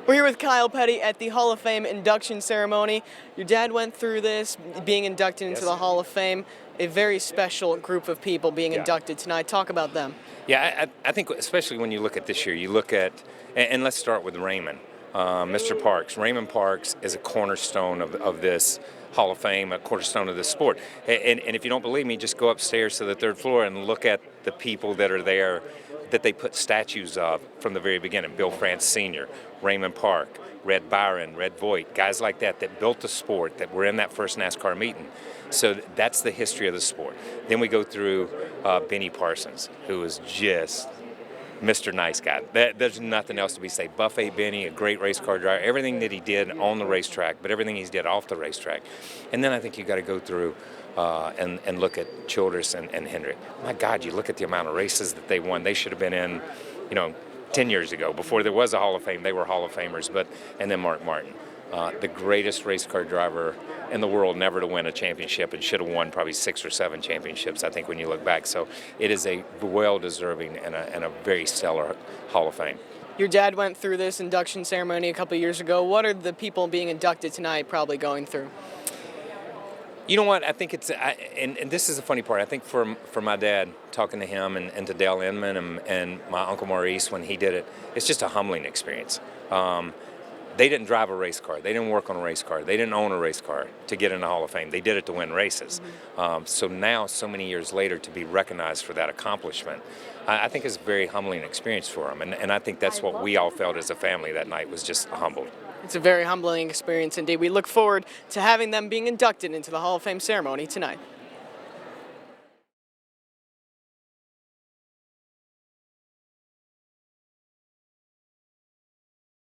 We're here with Kyle Petty at the Hall of Fame induction ceremony. Your dad went through this, being inducted into Yes. the Hall of Fame. A very special group of people being inducted tonight. Talk about them. Yeah, I think especially when you look at this year, you look at, and let's start with Raymond, Mr. Parks. Raymond Parks is a cornerstone of this Hall of Fame, a cornerstone of this sport. And if you don't believe me, just go upstairs to the third floor and look at the people that are there that they put statues of from the very beginning. Bill France Sr., Raymond Park, Red Byron, Red Voigt, guys like that built the sport, that were in that first NASCAR meeting. So that's the history of the sport. Then we go through Benny Parsons, who was just Mr. Nice Guy. There's nothing else to be said. Buffet Benny, a great race car driver, everything that he did on the racetrack, but everything he did off the racetrack. And then I think you got to go through and look at Childress and Hendrick. My God, you look at the amount of races that they won. They should have been in, 10 years ago, before there was a Hall of Fame. They were Hall of Famers. And then Mark Martin, the greatest race car driver in the world never to win a championship, and should have won probably 6 or 7 championships, I think, when you look back. So it is a well-deserving and a very stellar Hall of Fame. Your dad went through this induction ceremony a couple years ago. What are the people being inducted tonight probably going through? You know what? I think it's, and this is the funny part. I think for my dad, talking to him and to Dale Inman and my Uncle Maurice when he did it, it's just a humbling experience. They didn't drive a race car. They didn't work on a race car. They didn't own a race car to get in the Hall of Fame. They did it to win races. So now, so many years later, to be recognized for that accomplishment, I think is a very humbling experience for them. And I think that's what we all felt as a family that night, was just humbled. It's a very humbling experience indeed. We look forward to having them being inducted into the Hall of Fame ceremony tonight.